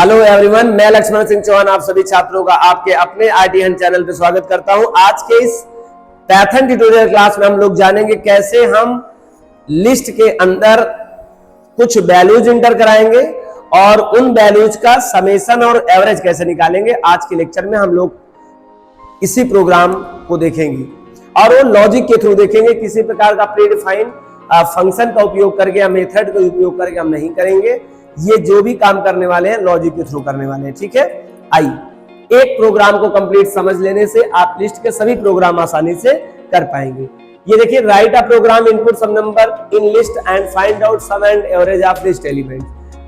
Hello everyone, मैं लक्ष्मण सिंह चौहान आप सभी छात्रों का आपके अपने ITN चैनल पे स्वागत करता हूं। आज के इस पैथन ट्यूटोरियल क्लास में हम लोग जानेंगे कैसे हम लिस्ट के अंदर कुछ वैल्यूज इंटर कराएंगे और उन वैल्यूज का समेशन और एवरेज कैसे निकालेंगे। आज के लेक्चर में हम लोग इसी प्रोग्राम को देखेंगे और वो लॉजिक के थ्रू देखेंगे। किसी प्रकार का प्री डिफाइंड फंक्शन का उपयोग करके या मेथड का उपयोग करके हम नहीं करेंगे। ये जो भी काम करने वाले हैं लॉजिक के थ्रू करने वाले हैं, ठीक है। आइए, एक प्रोग्राम को कंप्लीट समझ लेने से आप लिस्ट के सभी प्रोग्राम आसानी से कर पाएंगे। ये देखिए, write a program input some number in list and find out sum and average of list element.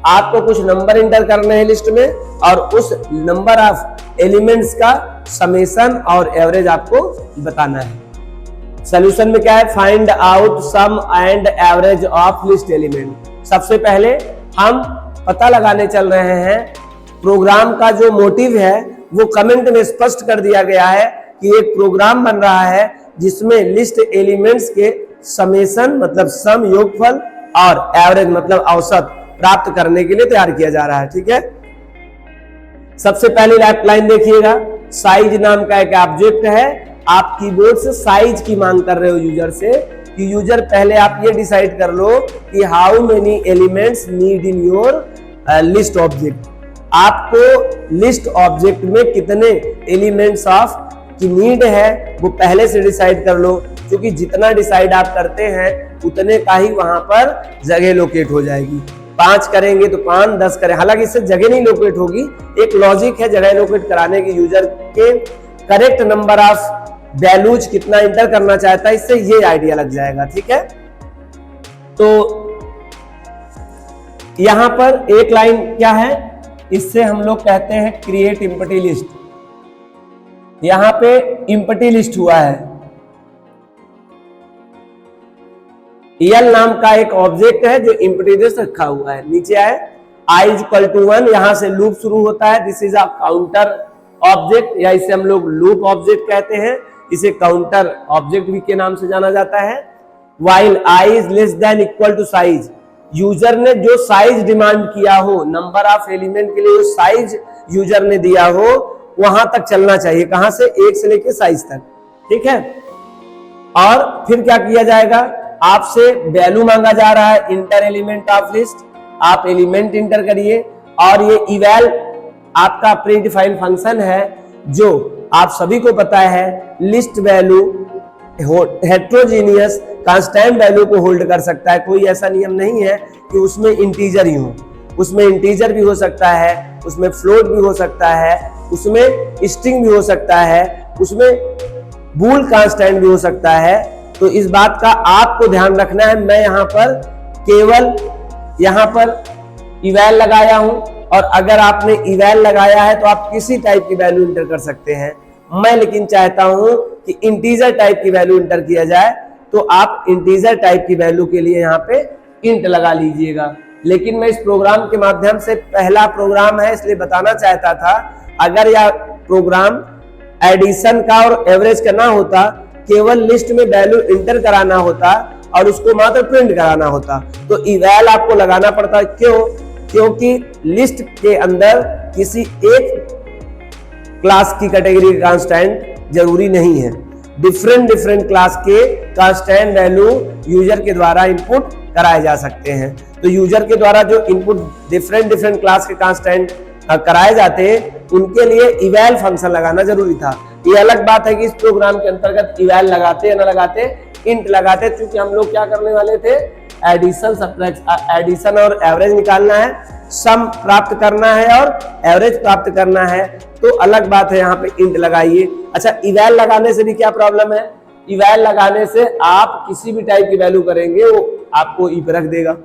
आपको कुछ नंबर इंटर करने हैं लिस्ट में और उस नंबर ऑफ एलिमेंट्स का समेशन और एवरेज आपको बताना है। सॉल्यूशन में क्या है? Find out sum and average of list element. सबसे पहले हम पता लगाने चल रहे हैं, प्रोग्राम का जो मोटिव है वो कमेंट में स्पष्ट कर दिया गया है कि एक प्रोग्राम बन रहा है जिसमें लिस्ट एलिमेंट्स के समेशन मतलब सम योगफल और एवरेज मतलब औसत प्राप्त करने के लिए तैयार किया जा रहा है, ठीक है। सबसे पहली लाइन देखिएगा, साइज नाम का एक ऑब्जेक्ट है। आप कीबोर्ड से साइज की मांग कर रहे हो यूजर से कि यूजर पहले आप ये डिसाइड कर लो कि how many elements need in your list object. आपको लिस्ट ऑब्जेक्ट में कितने एलिमेंट्स ऑफ की नीड है वो पहले से डिसाइड कर लो, क्योंकि जितना डिसाइड आप करते हैं उतने का ही वहां पर जगह लोकेट हो जाएगी। 5 करेंगे तो 5, 10 करें, हालांकि इससे जगह नहीं लोकेट होगी। एक लॉजिक है जगह लोकेट कराने की, यूजर के करेक्ट नंबर ऑफ वैल्यूज कितना इंटर करना चाहता है, इससे ये आइडिया लग जाएगा, ठीक है। तो यहां पर एक लाइन क्या है, इससे हम लोग कहते हैं क्रिएट एम्प्टी लिस्ट। यहां पे एम्प्टी लिस्ट हुआ है। यल नाम का एक ऑब्जेक्ट है जो एम्प्टी लिस्ट रखा हुआ है। नीचे आए i = 1, यहां से लूप शुरू होता है। This is a counter object या इसे हम लोग लूप ऑब्जेक्ट कहते हैं। इसे काउंटर ऑब्जेक्ट भी के नाम से जाना जाता है। while i is less than equal to size, user ने जो साइज डिमांड किया हो, नंबर ऑफ एलिमेंट के लिए जो साइज यूजर ने दिया हो वहां तक चलना चाहिए। कहां से? 1 से लेकर साइज तक, ठीक है। और फिर क्या किया जाएगा, आपसे वैल्यू मांगा जा रहा है इंटर एलिमेंट ऑफ लिस्ट। आप एलिमेंट इंटर करिए और ये इवैल आपका प्री डिफाइंड फंक्शन है जो आप सभी को पता है least value heterogeneous constant value को होल्ड कर सकता है। कोई ऐसा नियम नहीं है कि उसमें इंटीजर ही हो, उसमें इंटीजर भी हो सकता है, उसमें फ्लोट भी हो सकता है, उसमें स्ट्रिंग भी हो सकता है, उसमें बूल कांस्टेंट भी हो सकता है। तो इस बात का आपको ध्यान रखना है। मैं यहां पर केवल यहां पर इवैल लगाया हूं और अगर आपने इवैल लगाया है तो आप किसी टाइप की वैल्यू इंटर कर सकते हैं। मैं लेकिन चाहता हूं कि इंटीजर टाइप की वैल्यू इंटर किया जाए, तो आप इंटीजर टाइप की वैल्यू के लिए यहाँ पे इंट लगा लीजिएगा। लेकिन मैं इस प्रोग्राम के माध्यम से, पहला प्रोग्राम है इसलिए बताना चाहता था, अगर यह प्रोग्राम एडिशन का और एवरेज का ना होता, केवल लिस्ट में वैल्यू इंटर कराना होता और उसको मात्र प्रिंट कराना होता, तो इवैल आपको लगाना पड़ता। क्यों? क्योंकि लिस्ट के अंदर किसी एक क्लास की कैटेगरी का कांस्टेंट जरूरी नहीं है। डिफरेंट क्लास के कांस्टेंट वैल्यू यूजर के द्वारा इनपुट कराए जा सकते हैं। तो यूजर के द्वारा जो इनपुट डिफरेंट क्लास के कांस्टेंट कराए जाते हैं उनके लिए इवैल फंक्शन लगाना जरूरी था। ये अलग बात है कि इस प्रोग्राम के अंतर्गत इवैल लगाते या ना लगाते, इंट लगाते, क्योंकि हम लोग क्या करने वाले थे, एडिशन और एवरेज निकालना है, सम प्राप्त करना है और एवरेज प्राप्त करना है। तो अलग बात है, यहाँ पे इंट लगाइए। अच्छा, इवैल लगाने से भी क्या प्रॉब्लम है? इवैल लगाने से आप किसी भी टाइप की वैल्यू करेंगे वो आपको ई पे रख देगा,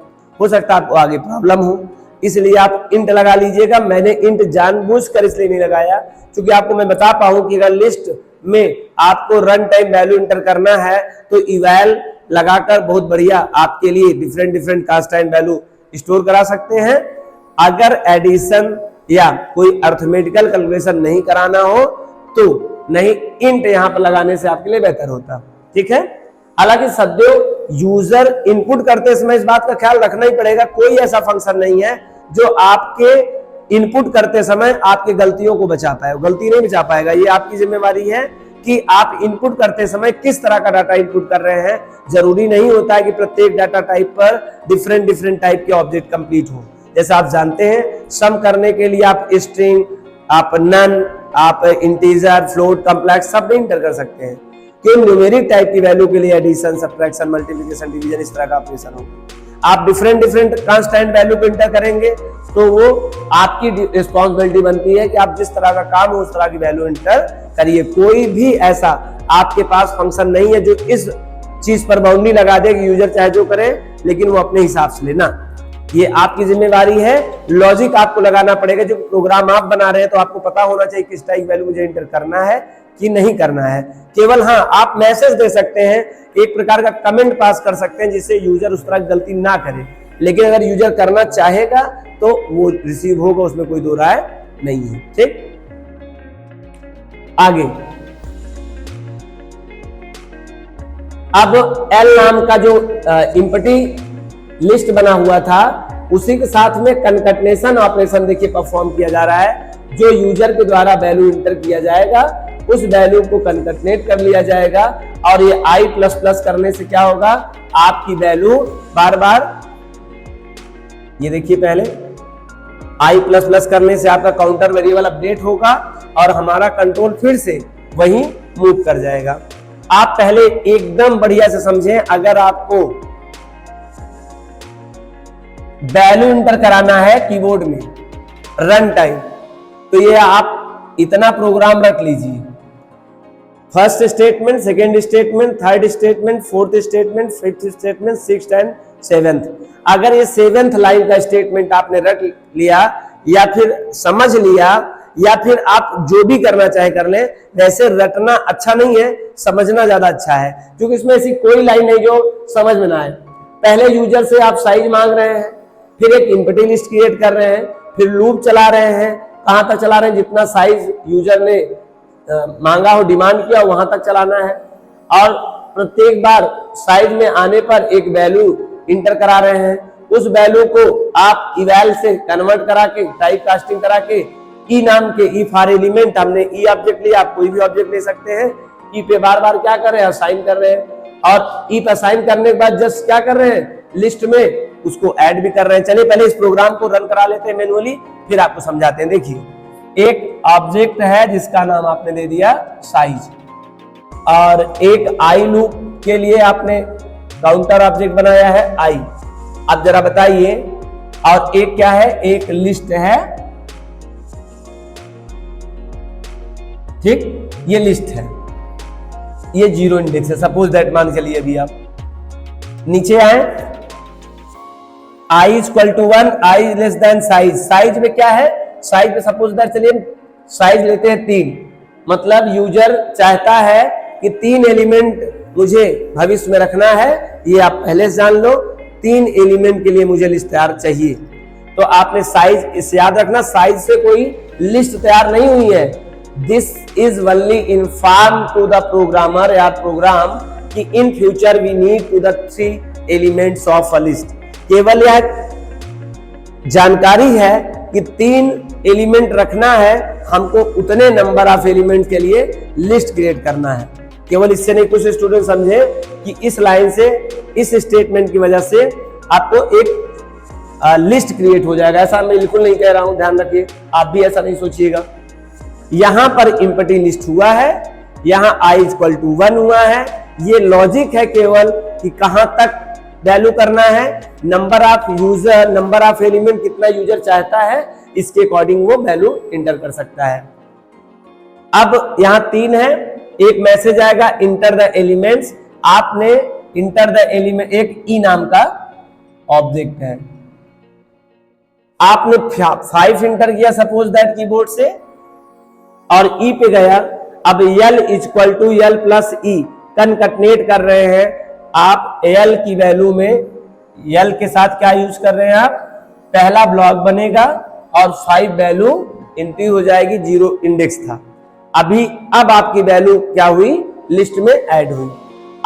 हो सकता है आपको आगे प्रॉब्लम हो, इसलिए आप इंट लगा लीजिएगा। मैंने इंट जानबूझकर इसलिए नहीं लगाया क्योंकि आपको मैं बता पाऊं कि अगर लिस्ट में आपको रन टाइम वैल्यू इंटर करना है तो इवैल लगाकर बहुत बढ़िया आपके लिए डिफरेंट कांस्टेंट वैल्यू स्टोर करा सकते हैं। अगर एडिशन या कोई अर्थमेटिकल कैलकुलेशन नहीं कराना हो तो नहीं, इंट यहां पर लगाने से आपके लिए बेहतर होता, ठीक है। हालांकि सदैव यूजर इनपुट करते समय इस बात का ख्याल रखना ही पड़ेगा, कोई ऐसा फंक्शन नहीं है जो आपके इनपुट करते समय आपकी गलतियों को बचा पाए। गलती नहीं बचा पाएगा, ये आपकी जिम्मेवारी है कि आप इनपुट करते समय किस तरह का डाटा इनपुट कर रहे हैं। जरूरी नहीं होता है कि प्रत्येक डाटा टाइप पर डिफरेंट टाइप के ऑब्जेक्ट कंप्लीट हो। जैसे आप जानते हैं सम करने के लिए आप स्ट्रिंग, आप नन, आप इंटीजर, फ्लोट, कॉम्प्लेक्स सब नहीं इंटर कर सकते हैं। क्यों? न्यूमेरिक टाइप की वैल्यू के लिए एडिशन, सब्ट्रैक्शन, मल्टीप्लिकेशन, डिवीजन इस तरह का ऑपरेशन हो। आप डिफरेंट कांस्टेंट वैल्यू को इंटर करेंगे तो वो आपकी रिस्पॉन्सिबिलिटी बनती है कि आप जिस तरह का काम हो उस तरह की वैल्यू इंटर करिए। कोई भी ऐसा आपके पास फंक्शन नहीं है जो इस चीज पर बाउंड्री लगा दे कि यूजर चाहे जो करे लेकिन वो अपने हिसाब से लेना। ये आपकी जिम्मेवारी है। लॉजिक आपको लगाना पड़ेगा। जो प्रोग्राम आप बना रहे हैं तो आपको पता होना चाहिए किस टाइप वैल्यू मुझे इंटर करना है कि नहीं करना है। केवल हाँ, आप मैसेज दे सकते हैं, एक प्रकार का कमेंट पास कर सकते हैं जिससे यूजर उस तरह की गलती ना करे। लेकिन अगर यूजर करना चाहेगा तो वो रिसीव होगा, उसमें कोई दो राय नहीं है। ठीक, आगे अब एल नाम का जो इंपटी लिस्ट बना हुआ था उसी के साथ में कनकटनेशन ऑपरेशन देखिए परफॉर्म किया जा रहा है। जो यूजर के द्वारा वैल्यू इंटर किया जाएगा उस वैल्यू को कनकटनेट कर लिया जाएगा और ये i प्लस प्लस करने से क्या होगा, आपकी वैल्यू बार बार, ये देखिए पहले i प्लस प्लस करने से आपका काउंटर वेरिएबल अपडेट होगा और हमारा कंट्रोल फिर से वहीं मूव कर जाएगा। आप पहले एकदम बढ़िया से समझें, अगर आपको वैल्यू इंटर कराना है कीबोर्ड में रन टाइम तो ये आप इतना प्रोग्राम रख लीजिए। First statement, second statement, third statement, fourth statement, fifth statement, sixth and seventh. अगर ये सेवेंथ लाइन का स्टेटमेंट आपने रख लिया या फिर समझ लिया या फिर आप जो भी करना चाहे कर लें, वैसे रटना अच्छा नहीं है, समझना ज्यादा अच्छा है। क्योंकि इसमें ऐसी कोई लाइन नहीं जो समझ में ना आए। पहले यूजर से आप साइज मांग रहे हैं, फिर एक इंपटी लिस्ट क्रिएट कर रहे हैं, फिर लूप चला रहे हैं। कहां तक चला रहे हैं? जितना साइज यूजर ने मांगा हो, डिमांड किया वहां तक चलाना है। और प्रत्येक बार साइज में आने पर एक वैल्यू इंटर करा रहे हैं। उस वैल्यू को आप इवैल से कन्वर्ट करा के, टाइप कास्टिंग करा के, ई नाम के ई फॉर एलिमेंट, हमने ई ऑब्जेक्ट लिया, आप कोई भी ऑब्जेक्ट ले सकते हैं। ई पे बार बार क्या कर रहे हैं, असाइन कर रहे हैं और ई पे असाइन करने के बाद जस्ट क्या कर रहे हैं, लिस्ट में उसको ऐड भी कर रहे हैं। चलिए पहले इस प्रोग्राम को रन करा लेते हैं मैनुअली, फिर आपको समझाते हैं। देखिए एक ऑब्जेक्ट है जिसका नाम आपने दे दिया साइज, और एक आई लूप के लिए आपने काउंटर ऑब्जेक्ट बनाया है आई। अब जरा बताइए, और एक क्या है, एक लिस्ट है। ठीक, ये लिस्ट है, ये जीरो इंडेक्स है। सपोज दैट मान के लिए अभी आप नीचे आए, i equal to 1, i less than size. Size में क्या है, साइज में सपोज दैट, चलिए साइज लेते हैं 3। मतलब यूजर चाहता है कि 3 एलिमेंट मुझे भविष्य में रखना है, ये आप पहले से जान लो। 3 एलिमेंट के लिए मुझे लिस्ट तैयार चाहिए, तो आपने साइज, इसे याद रखना, साइज से कोई लिस्ट तैयार नहीं हुई है। This is only inform to the programmer या प्रोग्राम कि in future we need to the 3 elements of a list. केवल यह जानकारी है कि 3 एलिमेंट रखना है, हमको उतने नंबर ऑफ एलिमेंट के लिए लिस्ट क्रिएट करना है। केवल इससे नहीं, कुछ स्टूडेंट समझे कि इस लाइन से, इस स्टेटमेंट की वजह से आपको एक लिस्ट क्रिएट हो जाएगा। ऐसा मैं बिल्कुल नहीं कह रहा हूं, ध्यान रखिए, आप भी ऐसा नहीं सोचिएगा। यहां पर इंपटी लिस्ट हुआ है, यहां i इक्वल टू 1 हुआ है। ये लॉजिक है केवल कि कहां तक वैल्यू करना है, number of user, number of element कितना यूजर चाहता है, इसके अकॉर्डिंग वो वैल्यू इंटर कर सकता है। अब यहां 3 है, एक मैसेज आएगा इंटर द एलिमेंट्स। आपने इंटर द एलिमेंट, एक ई नाम का ऑब्जेक्ट है, आपने 5 इंटर किया सपोज दैट कीबोर्ड से और ई पे गया। अब यल equal to L plus E कनकटनेट कर रहे हैं। आप यल की वैल्यू में यल के साथ क्या यूज कर रहे हैं, आप पहला ब्लॉक बनेगा और 5 वैल्यू एंट्री हो जाएगी, 0 इंडेक्स था। अब आपकी वैल्यू क्या हुई, लिस्ट में ऐड हुई।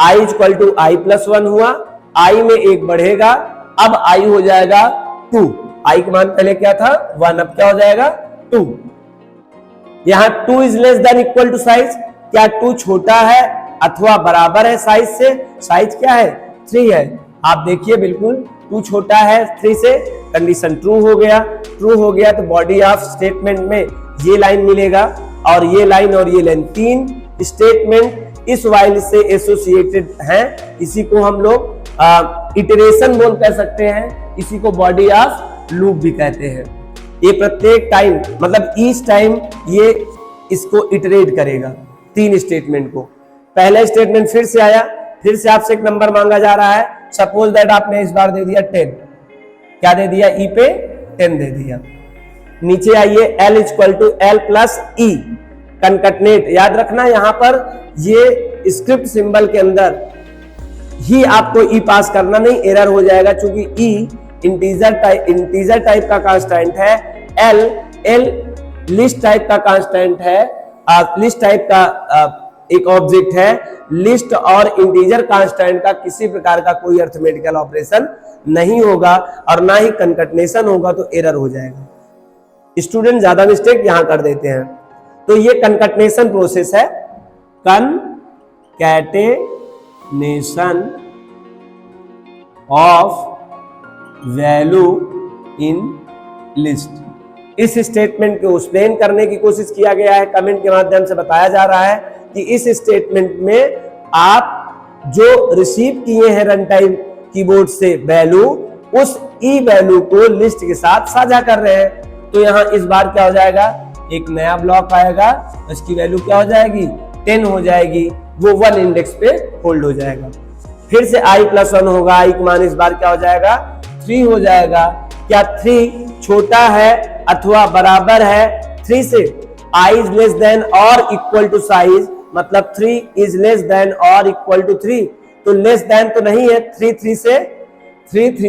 i equal to i plus 1 हुआ, i में 1 बढ़ेगा, अब i हो जाएगा 2। आई का मान पहले क्या था 1, अब क्या हो जाएगा 2। यहां 2 is less than equal to size, क्या 2 छोटा है अथवा बराबर है साइज से? साइज क्या है 3 है। आप देखिए बिल्कुल 2 छोटा है 3 से, कंडीशन ट्रू हो गया। ट्रू हो गया तो बॉडी ऑफ स्टेटमेंट में ये लाइन मिलेगा और ये लाइन और ये लाइन, 3 स्टेटमेंट इस वाइल से एसोसिएटेड हैं। इसी को हम लोग इटरेशन बोल कह सकते हैं, इसी को बॉडी ऑफ लूप भी कहते हैं। ये प्रत्येक टाइम मतलब ईच टाइम ये इसको इटरेट करेगा 3 स्टेटमेंट को। पहला स्टेटमेंट फिर से आया, फिर से आपसे एक नंबर मांगा जा रहा है। सपोज दैट आपने इस बार दे दिया 10, क्या दे दिया ई पे 10 दे दिया। नीचे आइए L equal to L plus E, concatenate. याद रखना यहां पर ये स्क्रिप्ट सिंबल के अंदर ही आपको ई पास करना, नहीं एरर हो जाएगा, क्योंकि ई इंटीजर टाइप का कांस्टेंट है, एल लिस्ट टाइप का कांस्टेंट है, लिस्ट टाइप का एक ऑब्जेक्ट है। लिस्ट और इंटीजर कांस्टेंट का किसी प्रकार का कोई अरिथमेटिकल ऑपरेशन नहीं होगा और ना ही कनकटनेशन होगा, तो एरर हो जाएगा। स्टूडेंट ज्यादा मिस्टेक यहां कर देते हैं। तो ये कनकटनेशन प्रोसेस है, कनकैटेनेशन ऑफ वैल्यू इन लिस्ट। इस स्टेटमेंट को एक्सप्लेन करने की कोशिश किया गया है, कमेंट के माध्यम से बताया जा रहा है कि इस स्टेटमेंट में आप जो रिसीव किए हैं रन टाइम कीबोर्ड से वैल्यू, उस ई वैल्यू को लिस्ट के साथ साझा कर रहे हैं। तो यहां इस बार क्या हो जाएगा, एक नया ब्लॉक आएगा, उसकी वैल्यू क्या हो जाएगी 10 हो जाएगी, वो 1 इंडेक्स पे होल्ड हो जाएगा। फिर से i प्लस 1 होगा, i का मान इस बार क्या हो जाएगा 3 हो जाएगा। क्या 3 छोटा है अथवा बराबर है 3 से? i इज लेस देन और इक्वल टू साइज, मतलब 3 इज लेस देन और इक्वल टू 3, तो लेस देन तो नहीं है, 3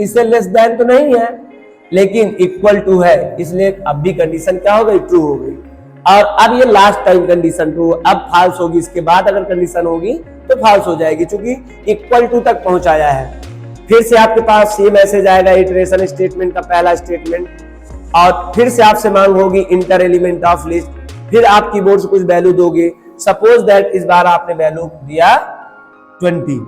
से लेस देन तो नहीं है, लेकिन इक्वल टू है, इसलिए अब भी कंडीशन क्या हो गई ट्रू हो गई। और अब ये लास्ट टाइम कंडीशन ट्रू, अब फॉल्स होगी, इसके बाद अगर कंडीशन होगी तो फॉल्स हो जाएगी, क्योंकि इक्वल टू तक पहुंचाया है। फिर से आपके पास ये मैसेज आएगा इटरेशन स्टेटमेंट का पहला स्टेटमेंट, और फिर से आपसे मांग होगी इंटर एलिमेंट ऑफ लिस्ट, फिर आप कीबोर्ड से कुछ वैल्यू दोगे। सपोज दैट इस बार आपने वैल्यू दिया 20,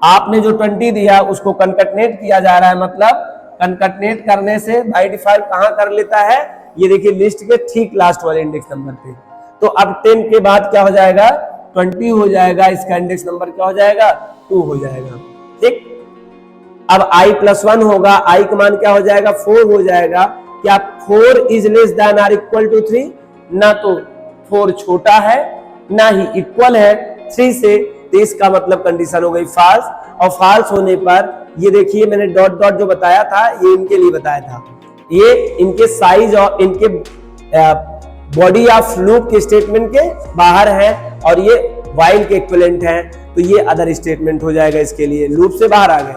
आपने जो 20 दिया उसको कनकटनेट किया जा रहा है, मतलब कनकटनेट करने से बाय डिफॉल्ट कहां कर लेता है, ये देखिए लिस्ट के ठीक लास्ट वाले इंडेक्स नंबर पे। तो अब 10 के बाद क्या हो जाएगा 20 हो जाएगा, इसका इंडेक्स नंबर क्या हो जाएगा 2 हो जाएगा। ठीक, अब i प्लस 1 होगा, i का मान क्या हो जाएगा 4 हो जाएगा। क्या 4 इज लेस देन और इक्वल टू 3? ना तो 4 छोटा है ना ही इक्वल है 3 से, तो इसका मतलब कंडीशन हो गई फॉल्स। और फॉल्स होने पर ये देखिए मैंने डॉट डॉट जो बताया था ये इनके लिए बताया था, ये इनके साइज और इनके बॉडी ऑफ लूप के स्टेटमेंट के बाहर है और ये वाइल के इक्विवेलेंट है, तो ये अदर स्टेटमेंट हो जाएगा, इसके लिए लूप से बाहर आ गए।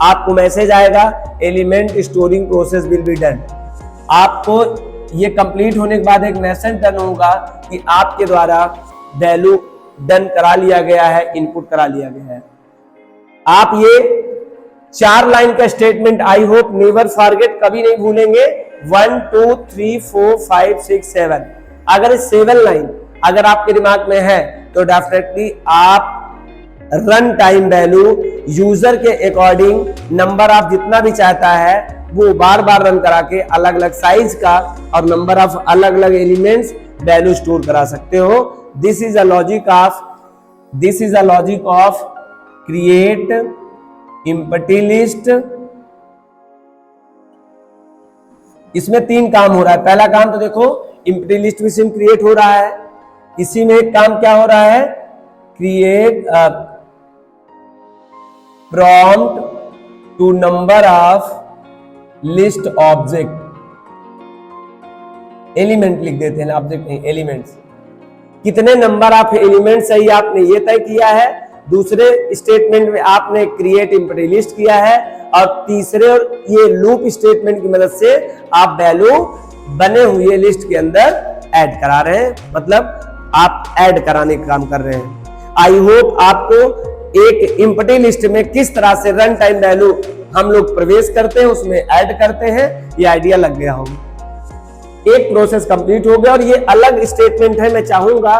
आपको मैसेज आएगा element storing process will be done. आपको ये कंप्लीट होने के बाद एक मैसेज डन होगा कि आपके द्वारा वैल्यू डन करा लिया गया है, इनपुट करा लिया गया है। आप ये 4 लाइन का statement I hope never forget, कभी नहीं भूलेंगे। 1 2 3 4 5 6 7, अगर 7 लाइन अगर आपके दिमाग में है तो डेफिनेटली आप रन टाइम वैल्यू यूजर के अकॉर्डिंग नंबर ऑफ जितना भी चाहता है वो बार बार रन करा के अलग अलग साइज का और नंबर ऑफ अलग अलग एलिमेंट्स वैल्यू स्टोर करा सकते हो। This is a logic of create empty list. इसमें 3 काम हो रहा है। पहला काम तो देखो एम्प्टी लिस्ट भी सिम क्रिएट हो रहा है, इसी में एक काम क्या हो रहा है create prompt to number of list object, element लिख देते हैं, ऑब्जेक्ट नहीं एलिमेंट्स। कितने नंबर ऑफ एलिमेंट्स चाहिए आपने ये तय किया है, दूसरे स्टेटमेंट में आपने क्रिएट एम्प्टी लिस्ट किया है और तीसरे और ये लूप स्टेटमेंट की मदद से आप वैल्यू बने हुए लिस्ट के अंदर ऐड करा रहे हैं, मतलब आप ऐड कराने का काम कर रहे हैं। आई होप आपको एक एम्प्टी लिस्ट में किस तरह से रन टाइम वैल्यू हम लोग प्रवेश करते हैं, उसमें ऐड करते हैं, ये आइडिया लग गया होगा। एक प्रोसेस कंप्लीट हो गया और ये अलग स्टेटमेंट है। मैं चाहूंगा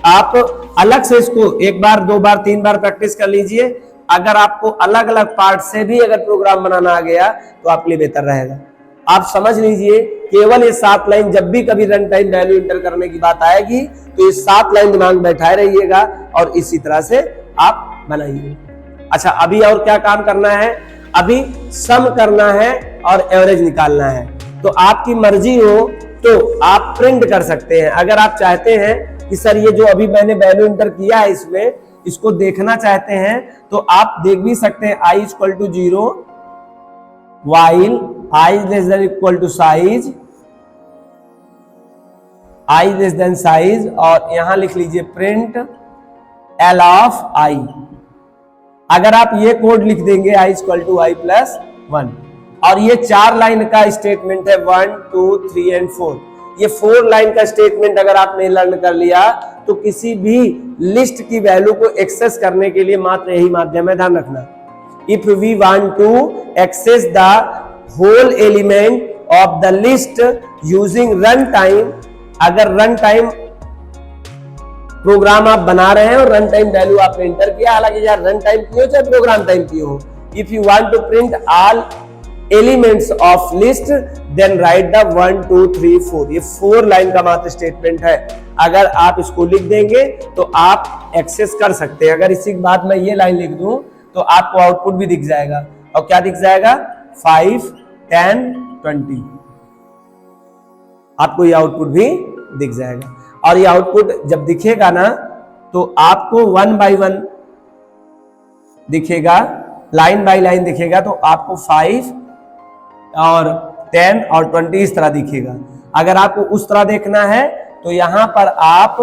आप अलग से इसको एक बार, दो बार, तीन बार प्रैक्टिस कर लीजिए। अगर आपको अलग अलग पार्ट से भी अगर प्रोग्राम बनाना आ गया तो आपके लिए बेहतर रहेगा। आप समझ लीजिए, केवल ये 7 लाइन, जब भी कभी रन टाइम वैल्यू इंटर करने की बात आएगी तो ये 7 लाइन दिमाग में बैठाए रहिएगा और इसी तरह से आप बनाइए। अच्छा, अभी और क्या काम करना है? अभी सम करना है और एवरेज निकालना है। तो आपकी मर्जी हो तो आप प्रिंट कर सकते हैं। अगर आप चाहते हैं कि सर ये जो अभी मैंने वैल्यू इंटर किया है इसमें, इसको देखना चाहते हैं तो आप देख भी सकते हैं। i equal to 0 while i less than equal to size, i less than size, और यहां लिख लीजिए प्रिंट l ऑफ i। अगर आप ये कोड लिख देंगे i equal to i plus 1, और ये 4 लाइन का स्टेटमेंट है 1 2 3 एंड 4। ये 4 लाइन का स्टेटमेंट अगर आपने लर्न कर लिया तो किसी भी लिस्ट की वैल्यू को एक्सेस करने के लिए मात्र यही माध्यम है, ध्यान रखना। If we want to access the whole element of the list using run time, अगर रन टाइम प्रोग्राम आप बना रहे हैं और रन टाइम वैल्यू आपने इंटर किया, हालांकि यार रन टाइम की हो चाहे प्रोग्राम टाइम की हो, if you want to print all elements of list then write the 1 2 3 4। ये 4 लाइन का मात्र स्टेटमेंट है। अगर आप इसको लिख देंगे तो आप एक्सेस कर सकते हैं। अगर इसी के बाद मैं ये लाइन लिख दूं तो आपको आउटपुट भी दिख जाएगा। और क्या दिख जाएगा? 5 10 20, आपको ये आउटपुट भी दिख जाएगा। और ये आउटपुट जब दिखेगा ना तो आपको 1 बाय 1 दिखेगा, लाइन बाय लाइन दिखेगा। तो आपको 5 और 10 और 20 इस तरह दिखेगा। अगर आपको उस तरह देखना है तो यहां पर आप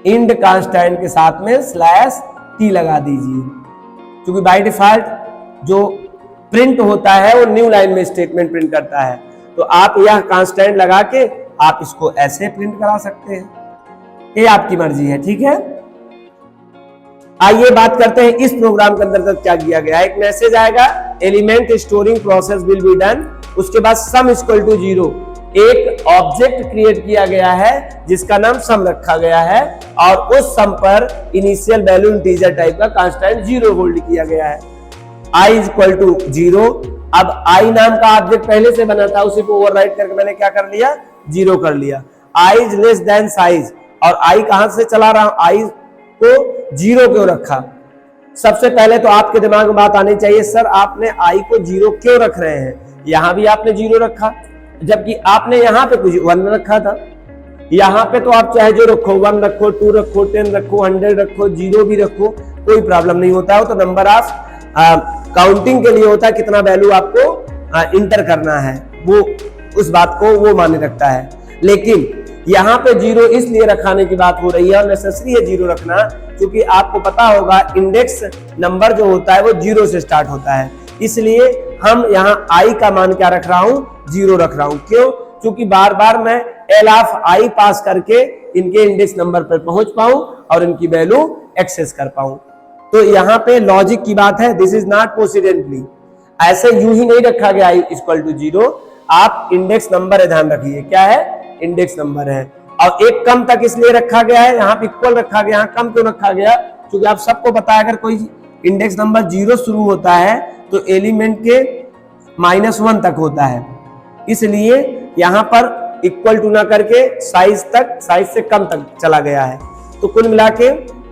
इंड कांस्टेंट के साथ में /t लगा दीजिए, क्योंकि बाय डिफॉल्ट जो प्रिंट होता है वो न्यू लाइन में स्टेटमेंट प्रिंट करता है। तो आप यह कांस्टेंट लगा के आप इसको ऐसे प्रिंट करा सकते हैं, ये आपकी मर्जी है। ठीक है, आइए बात करते हैं इस प्रोग्राम के अंतर्गत क्या किया गया है। एक मैसेज आएगा, element storing process will be done. उसके बाद सम इक्वल टू 0, एक ऑब्जेक्ट क्रिएट किया गया है जिसका नाम सम रखा गया है, और उस सम पर इनिशियल वैल्यू इंटीजर टाइप का कांस्टेंट 0 होल्ड किया गया है। i equal to 0। अब i नाम का ऑब्जेक्ट पहले से बना था, उसी को ओवरराइट करके मैंने क्या कर लिया? 0 कर लिया। i is less than size, और i कहां से चला रहा हूं? i को 0 क्यों रखा? सबसे पहले तो आपके दिमाग में बात आनी चाहिए, सर आपने i को 0 क्यों रख रहे हैं? यहां भी आपने 0 रखा, जबकि आपने यहां पे कुछ 1 रखा था। यहां पे तो आप चाहे जो रखो, 1 रखो, 2 रखो, 10 रखो, 100 रखो, 0 भी रखो, कोई प्रॉब्लम नहीं होता है। तो नंबर ऑफ काउंटिंग के लिए होता है, कितना वैल्यू आपको इंटर करना है, वो उस बात को वो माने रखता है। लेकिन यहाँ पे 0 इसलिए रखाने की बात हो रही है, और नेसेसरी है 0 रखना, क्योंकि आपको पता होगा इंडेक्स नंबर जो होता है वो 0 से स्टार्ट होता है। इसलिए हम यहाँ i का मान क्या रख रहा हूं? 0 रख रहा हूं। क्यों? क्योंकि बार बार मैं l ऑफ i पास करके इनके इंडेक्स नंबर पर पहुंच पाऊं और इनकी वैल्यू एक्सेस कर पाऊं। तो यहाँ पे लॉजिक की बात है, दिस इज नॉट कोइंसिडेंटली, ऐसे यूं ही नहीं रखा गया i इक्वल टू 0। आप इंडेक्स नंबर है, ध्यान रखिए क्या है? इंडेक्स नंबर है। और एक कम तक इसलिए रखा गया है, यहाँ पे इक्वल रखा गया, यहाँ कम क्यों रखा गया? क्योंकि आप सबको पता है अगर कोई इंडेक्स नंबर 0 शुरू होता है तो एलिमेंट के -1 तक होता है, इसलिए यहाँ पर इक्वल टू ना करके साइज तक, साइज से कम तक चला गया है। तो कुल मिला के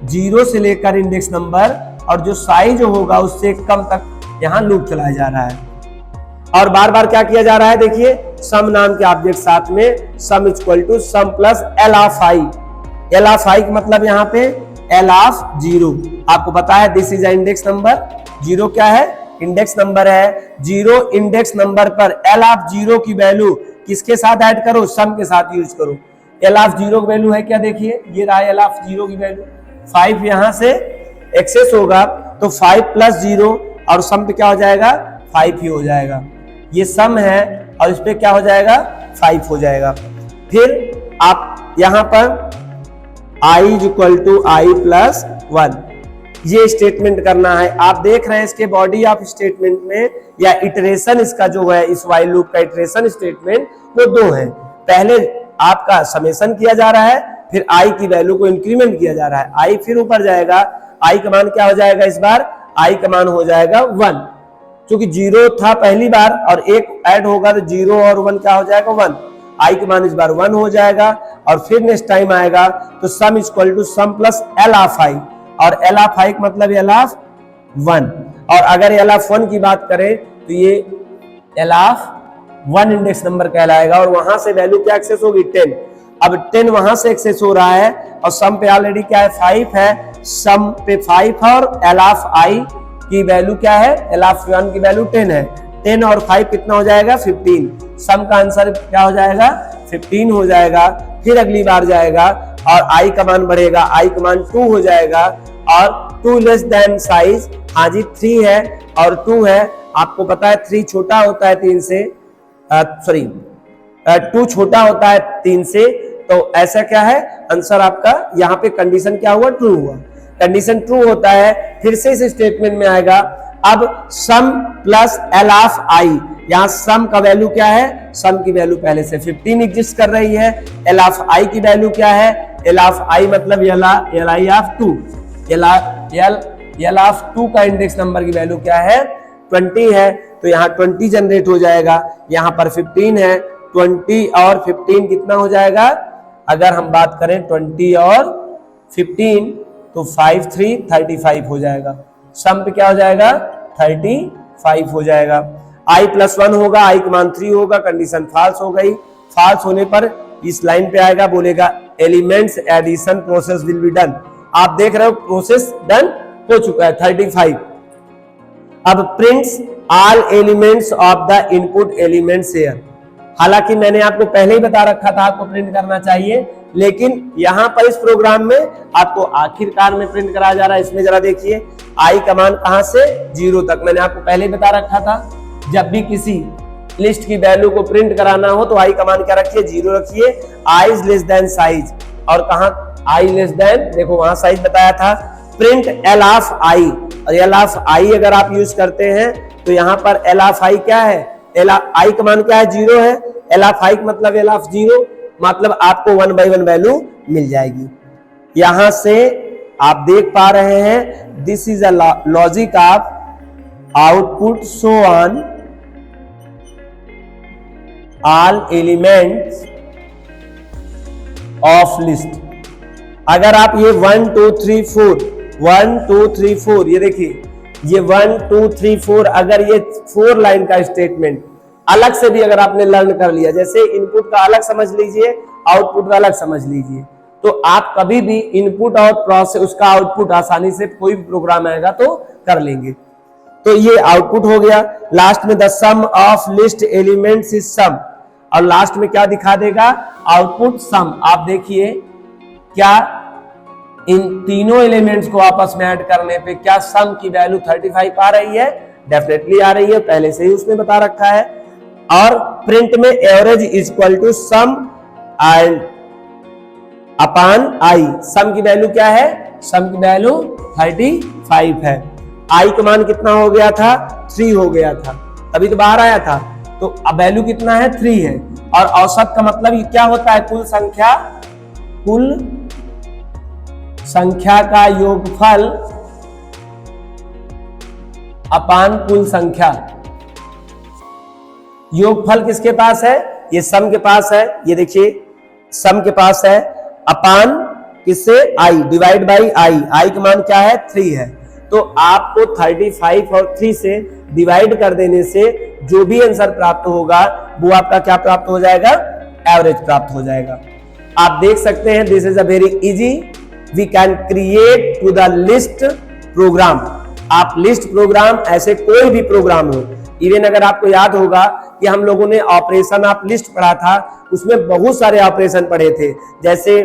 0 से लेकर इंडेक्स नंबर और जो साइज होगा उससे कम तक यहाँ लूप चलाया जा रहा है। और बार बार क्या किया जा रहा है? देखिए, सम नाम के ऑब्जेक्ट साथ में sum equal to sum plus l of i। l of i का मतलब यहाँ पे l ऑफ 0। आपको पता है दिस इज इंडेक्स नंबर। 0 क्या है? इंडेक्स नंबर है। 0 इंडेक्स नंबर पर l ऑफ 0 की वैल्यू किसके साथ ऐड करो? सम के साथ यूज करो। l ऑफ 0 की वैल्यू है क्या? देखिए ये रहा l ऑफ 0 की वैल्यू 5। यहां से एक्सेस होगा तो 5 प्लस 0 और सम पे क्या हो जाएगा? 5 ही हो जाएगा। ये सम है और इस पे क्या हो जाएगा? 5 हो जाएगा। फिर आप यहां पर i equal to i plus 1, ये स्टेटमेंट करना है। आप देख रहे हैं इसके बॉडी ऑफ स्टेटमेंट में या इटरेशन इसका जो है इस व्हाइल लूप का इटरेशन स्टेटमेंट वो दो है। पहले आपका समेशन किया जा रहा है, फिर आई की वैल्यू को इंक्रीमेंट किया जा रहा है। आई फिर ऊपर जाएगा, आई का मान क्या हो जाएगा इस बार, आई का मान हो जाएगा 1, क्योंकि 0 था पहली बार और एक ऐड होगा तो 0 और 1 क्या हो जाएगा 1। आई का मान इस बार 1 हो जाएगा और फिर नेक्स्ट टाइम आएगा तो sum equal to sum plus L of I, और एल ऑफ आई का मतलब एल ऑफ 1। और अगर एल ऑफ 1 की बात करें तो ये एल ऑफ 1 इंडेक्स नंबर कहलाएगा और वहां से वैल्यू क्या एक्सेस होगी 10। अब 10 वहां से एक्सेस हो रहा है और सम पे ऑलरेडी क्या है 5 है, सम पे 5 और एल ऑफ आई की वैल्यू क्या है, एल ऑफ 1 की वैल्यू 10 है। 10 और 5 कितना हो जाएगा 15। सम का आंसर क्या हो जाएगा 15 हो जाएगा। फिर अगली बार जाएगा और आई का मान बढ़ेगा, आई का मान 2 हो जाएगा और 2 लेस देन साइज, हाँ जी 3 है और 2 है। आपको पता है 3 छोटा होता है 3 से, 2 छोटा होता है 3 से, तो ऐसा क्या है आंसर आपका यहाँ पे कंडीशन क्या हुआ, ट्रू हुआ। कंडीशन ट्रू होता है, फिर से इस स्टेटमेंट में आएगा अब सम प्लस एल ऑफ आई। यहाँ सम का वैल्यू क्या है, सम की वैल्यू पहले से 15 एग्जिस्ट कर रही है। एल ऑफ आई की वैल्यू क्या है, एल ऑफ आई मतलब L I of 2, L of 2 का इंडेक्स नंबर की वैल्यू क्या है 20 है, तो यहाँ 20 जनरेट हो जाएगा। यहाँ पर 15 है, 20 और 15 कितना हो जाएगा, अगर हम बात करें 20 और 15 तो 5 3 35 हो जाएगा। सम पे क्या हो जाएगा 35 हो जाएगा। आई प्लस 1 होगा, आई का मान 3 होगा, कंडीशन फॉल्स हो गई। फॉल्स होने पर इस लाइन पे आएगा, बोलेगा elements addition process will be done. आप देख रहे हो प्रोसेस डन हो चुका है 35। अब prints all elements of the input elements here. हालांकि मैंने आपको पहले ही बता रखा था आपको प्रिंट करना चाहिए, लेकिन यहां पर इस प्रोग्राम में आपको आखिरकार में प्रिंट कराया जा रहा है। इसमें जरा देखिए आई का मान कहां से 0 तक, मैंने आपको पहले ही बता रखा था। जब भी किसी लिस्ट की वैल्यू को प्रिंट कराना हो तो आई का मान क्या रखिए 0 रखिए। I is less than size, और कहां आई लेस देन, देखो वहां साइज बताया था। प्रिंट एल ऑफ आई, और एल ऑफ आई अगर आप यूज करते हैं तो यहां पर एल ऑफ आई क्या है, एल आई का मान क्या है 0 है। एल ऑफ आई मतलब एल ऑफ 0 मतलब आपको 1 by 1 वैल्यू मिल जाएगी। यहां से आप देख पा रहे हैं this is a logic of output so on all elements of list. अगर आप ये 1 2 3 4 1 2 3 4 ये देखिए ये 1 2 3 4 अगर ये 4 लाइन का स्टेटमेंट अलग से भी अगर आपने लर्न कर लिया, जैसे इनपुट का अलग समझ लीजिए आउटपुट का अलग समझ लीजिए, तो आप कभी भी इनपुट और प्रोसेस उसका आउटपुट आसानी से कोई भी प्रोग्राम आएगा तो कर लेंगे। तो ये आउटपुट हो गया। लास्ट में the sum of list elements is sum, और लास्ट में क्या दिखा देगा आउटपुट सम। आप देखिए क्या इन तीनों एलिमेंट्स को आपस में ऐड करने पे क्या सम की वैल्यू 35 आ रही है, डेफिनेटली आ रही है, पहले से ही उसने बता रखा है। और प्रिंट में average is equal to sum and upon I. Sum की वैल्यू क्या है, सम की वैल्यू 35 है। आई का मान कितना हो गया था 3 हो गया था, तभी तो बाहर आया था, तो अब वैल्यू कितना है 3 है। और औसत का मतलब ये क्या होता है, कुल संख्या का योगफल अपान कुल संख्या। योगफल किसके पास है, ये सम के पास है, ये देखिए सम के पास है, अपान किससे आई, डिवाइड बाई आई। आई का मान क्या है 3 है, तो आपको 35 और 3 से डिवाइड कर देने से जो भी आंसर प्राप्त होगा वो आपका क्या प्राप्त हो जाएगा, एवरेज प्राप्त हो जाएगा। आप देख सकते हैं this is a very easy, we can create to the list program. आप लिस्ट प्रोग्राम ऐसे कोई भी प्रोग्राम हो, इवन अगर आपको याद होगा कि हम लोगों ने ऑपरेशन ऑफ लिस्ट पढ़ा था, उसमें बहुत सारे ऑपरेशन पढ़े थे, जैसे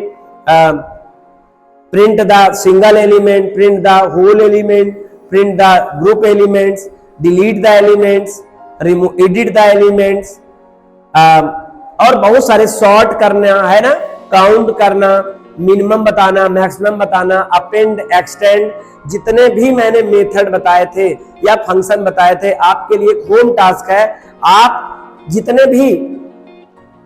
print the single element, print the whole element, print the group elements, delete the elements, remove edit the elements, और बहुत सारे सॉर्ट करना है ना, काउंट करना, मिनिमम बताना, मैक्सिमम बताना, अपेंड, एक्सटेंड, जितने भी मैंने मेथड बताए थे या फंक्शन बताए थे, आपके लिए होम टास्क है। आप जितने भी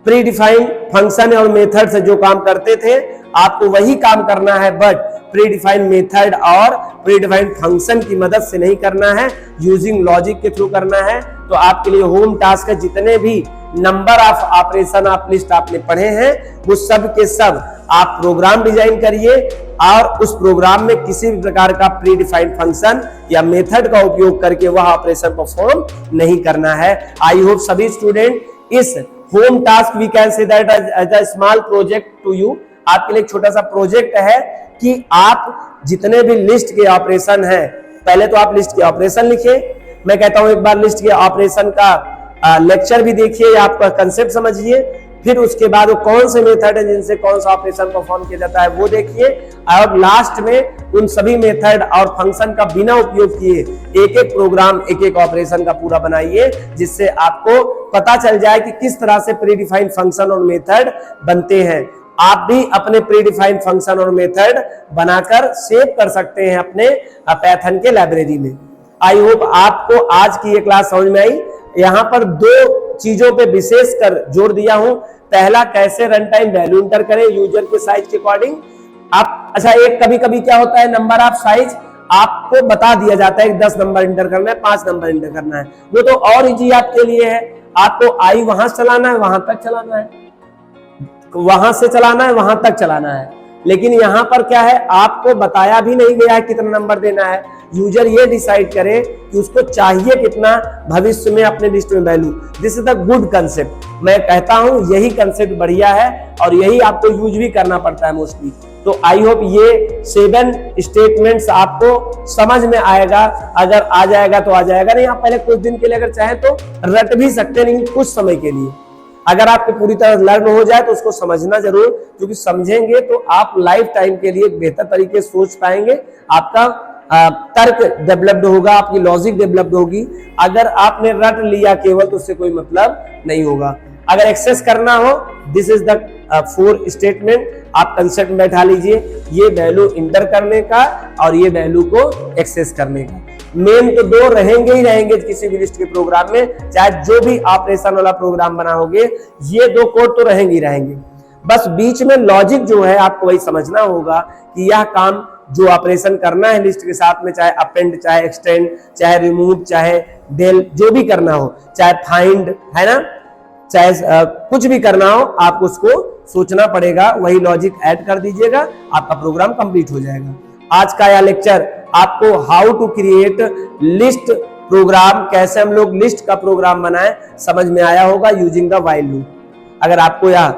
प्री डिफाइंड फंक्शन और मेथड से जो काम करते थे आपको वही काम करना है, बट प्री डिफाइंड मेथड और प्री डिफाइंड फंक्शन की मदद से नहीं करना है, यूजिंग लॉजिक के थ्रू करना है। तो आपके लिए होम टास्क है, जितने भी नंबर ऑफ ऑपरेशन आप लिस्ट आपने पढ़े हैं वो सब के सब आप प्रोग्राम डिजाइन करिए और उस प्रोग्राम में किसी भी प्रकार का प्री डिफाइंड फंक्शन या मेथड का उपयोग करके वह ऑपरेशन परफॉर्म नहीं करना है। आई होप सभी स्टूडेंट इस home task we can say that as a small project to you, आपके लिए एक छोटा सा प्रोजेक्ट है कि आप जितने भी लिस्ट के ऑपरेशन हैं, पहले तो आप लिस्ट के ऑपरेशन लिखिए। मैं कहता हूं एक बार लिस्ट के ऑपरेशन का लेक्चर भी देखिए, आपका कंसेप्ट समझिए, फिर उसके बाद वो कौन से मेथड है जिनसे कौन सा ऑपरेशन परफॉर्म किया जाता है वो देखिए, और लास्ट में उन सभी मेथड और फंक्शन का बिना उपयोग किए एक एक प्रोग्राम, एक एक ऑपरेशन का पूरा बनाइए, जिससे आपको पता चल जाए कि किस तरह से प्रीडिफाइंड फंक्शन और मेथड बनते हैं। आप भी अपने प्रीडिफाइंड फंक्शन और मेथड बनाकर सेव कर सकते हैं अपने पाइथन के लाइब्रेरी में। आई होप आपको आज की ये क्लास समझ में आई। यहाँ पर दो चीजों पे विशेष कर जोर दिया हूं। पहला, कैसे रन टाइम वैल्यू इंटर करें यूजर के साइज के अकॉर्डिंग। आप अच्छा, एक कभी कभी क्या होता है, नंबर ऑफ साइज आपको बता दिया जाता है 10 नंबर इंटर करना है, 5 नंबर इंटर करना है, वो तो और इजी आपके लिए है। आपको आई वहां से चलाना है, वहां तक चलाना है, वहां से चलाना है, वहां तक चलाना है। लेकिन यहां पर क्या है, आपको बताया भी नहीं गया है कितना नंबर देना है। यूजर ये डिसाइड करे कि उसको चाहिए कितना भविष्य में अपने लिस्ट में value. This is the good concept. मैं कहता हूं यही कंसेप्ट बढ़िया है और यही आपको यूज भी करना पड़ता है मोस्टली। तो आई होप ये 7 स्टेटमेंट्स आपको समझ में आएगा। अगर आ जाएगा तो आ जाएगा, नहीं आप पहले कुछ दिन के लिए अगर चाहे तो रट भी सकते, नहीं कुछ समय के लिए। अगर आपको पूरी तरह लर्न हो जाए तो उसको समझना जरूर, क्योंकि समझेंगे तो आप लाइफ टाइम के लिए बेहतर तरीके से सोच पाएंगे, आपका तर्क डेवलप्ड होगा, आपकी लॉजिक डेवलप्ड होगी। अगर आपने रट लिया केवल तो उससे कोई मतलब नहीं होगा। अगर एक्सेस करना हो, दिस इज द 4 स्टेटमेंट, आप कंसेप्ट बैठा लीजिए, ये वैल्यू इंटर करने का और ये वैल्यू को एक्सेस करने का। मेन तो 2 रहेंगे ही रहेंगे किसी भी लिस्ट के प्रोग्राम में, चाहे जो भी ऑपरेशन वाला प्रोग्राम बनाओगे, ये 2 कोड तो रहेंगे ही रहेंगे। बस बीच में लॉजिक जो है आपको वही समझना होगा कि यह काम जो ऑपरेशन करना है लिस्ट के साथ में, चाहे अपेंड, चाहे एक्सटेंड, चाहे रिमूव, चाहे डेल, जो भी करना हो, चाहे फाइंड, है ना, चाहे कुछ भी करना हो, आपको उसको सोचना पड़ेगा, वही लॉजिक ऐड कर दीजिएगा, आपका प्रोग्राम कंप्लीट हो जाएगा। आज का यह लेक्चर आपको how to create list program, कैसे हम लोग लिस्ट का प्रोग्राम बनाएं, समझ में आया होगा यूजिंग द व्हाइल लूप। अगर आपको यह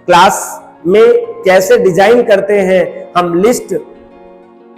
क्लास में कैसे डिजाइन करते हैं हम लिस्ट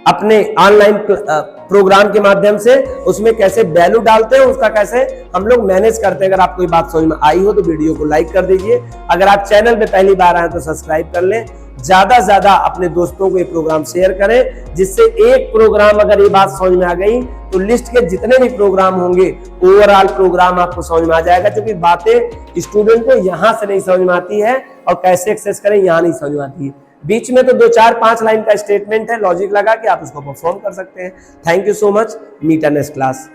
अपने ऑनलाइन प्रोग्राम के माध्यम से, उसमें कैसे वैल्यू डालते हैं, उसका कैसे हम लोग मैनेज करते हैं, अगर आपको ये बात समझ में आई हो तो वीडियो को लाइक कर दीजिए। अगर आप चैनल पे पहली बार आए तो सब्सक्राइब कर लें। ज्यादा से ज्यादा अपने दोस्तों को ये प्रोग्राम शेयर करें, जिससे एक प्रोग्राम अगर ये बात समझ में आ गई तो लिस्ट के जितने भी प्रोग्राम होंगे ओवरऑल प्रोग्राम आपको समझ में आ जाएगा। क्योंकि बातें स्टूडेंट को यहां से नहीं समझ में आती है और कैसे एक्सेस करें यहां नहीं समझ में आती है। बीच में तो 2, 4, 5 लाइन का स्टेटमेंट है, लॉजिक लगा के आप उसको परफॉर्म कर सकते हैं। Thank you so much, meet next class.